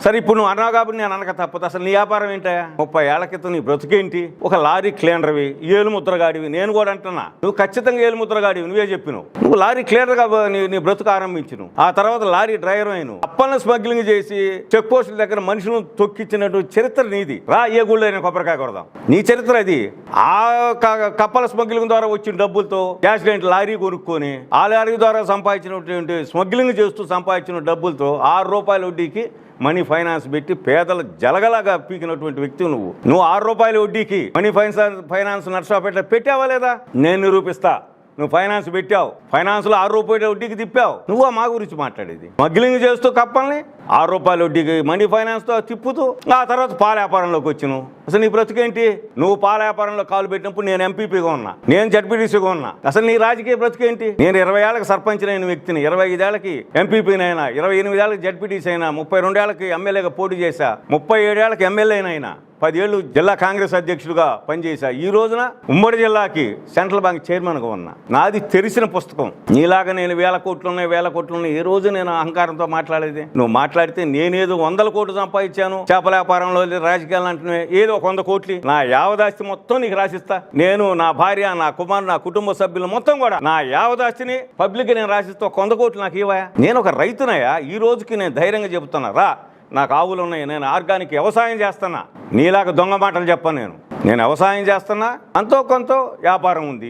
సరే ఇప్పుడు నువ్వు అన్నావు కాబట్టి నేను అనక తప్పదు. అసలు నీ వ్యాపారం ఏంటా? 30 ఏళ్ల క్రితం నీ బ్రతుకేంటి? ఒక లారీ క్లీనర్వి, ఏలుముద్రగాడివి. నేను కూడా అంటున్నా, నువ్వు ఖచ్చితంగా ఏలుముద్రగాడివి. నువ్వే చెప్పినావు. నువ్వు లారీ క్లీనర్గా నీ బ్రతుకు ఆరంభించు. ఆ తర్వాత లారీ డ్రైవర్ అయిను. అప్పలను స్మగ్లింగ్ చేసి చెక్ పోస్టుల దగ్గర మనుషులను తొక్కించినట్టు చరిత్ర నీది. రా, ఏ గుళ్ళో అయినా కొబ్బరికాయ కొడదాం. నీ చరిత్ర అది. ఆ కప్పల స్మగ్లింగ్ ద్వారా వచ్చిన డబ్బులతో యాక్సిడెంట్ లారీ కొనుక్కొని ఆ లారీ ద్వారా సంపాదించినటువంటి స్మగ్లింగ్ చేస్తూ సంపాదించిన డబ్బులతో ₹6 వడ్డీకి మనీ ఫైనాన్స్ పెట్టి పేదల జలగలాగా పీకినటువంటి వ్యక్తి నువ్వు. ₹6 వడ్డీకి మనీ ఫైనాన్స్ నర్సాపేట పెట్టావా లేదా? నేను నిరూపిస్తా. నువ్వు ఫైనాన్స్ పెట్టావు, ఫైనాన్స్లో ₹6 వడ్డీకి తిప్పావు. నువ్వు మా గురించి మాట్లాడేది. స్మగ్లింగ్ చేస్తూ కప్పల్ని ₹6 వడ్డీకి మనీ ఫైనాన్స్తో తిప్పుతూ ఆ తర్వాత పాల వ్యాపారంలోకి వచ్చినావు. అసలు నీ బ్రతుకేంటి? నువ్వు పాల వ్యాపారంలో కాలు పెట్టినప్పుడు నేను ఎంపీపీగా ఉన్నా, నేను జడ్పీటీసీగా ఉన్నా. అసలు నీ రాజకీయ బ్రతుకేంటి? నేను 20 ఏళ్ళకి సర్పంచ్ అయిన వ్యక్తిని, 25 ఏళ్ళకి ఎంపీపీనైనా, 28 ఏళ్ళకి జడ్పీటీసీ అయినా, 32 ఏళ్ళకి ఎమ్మెల్యేగా పోటీ చేశా, 37 ఏళ్ళకి ఎమ్మెల్యేనైనా, 10 ఏళ్ళు జిల్లా కాంగ్రెస్ అధ్యక్షుడిగా పనిచేశా. ఈ రోజున ఉమ్మడి జిల్లాకి సెంట్రల్ బ్యాంక్ చైర్మన్గా ఉన్నా. నాది తెరిచిన పుస్తకం. నీలాగా నేను వేల కోట్లు ఉన్నాయి ఏ రోజు నేను అహంకారంతో మాట్లాడేది? నువ్వు మాట్లాడితే నేనేదో 100 కోట్లు సంపాదించాను, చేపల వ్యాపారంలో రాజకీయాలు అంటున్నాయి, ఏదో 100 కోట్లు. నా యావదాస్తి మొత్తం నీకు రాసిస్తా. నేను, నా భార్య, నా కుమారుడు, నా కుటుంబ సభ్యులు మొత్తం కూడా నా యావదాస్తిని పబ్లిక్ నేను రాసిస్తా. 100 కోట్లు నాకు ఇవ్వయా? నేను ఒక రైతునయా. ఈ రోజుకి నేను ధైర్యంగా చెబుతున్నా, రా, నాకు ఆవులు ఉన్నాయి, నేను ఆర్గానిక్ వ్యవసాయం చేస్తున్నా. నీలాగా దొంగ మాటలు చెప్పను. నేను వ్యవసాయం చేస్తున్నా, అంతో కొంత వ్యాపారం ఉంది.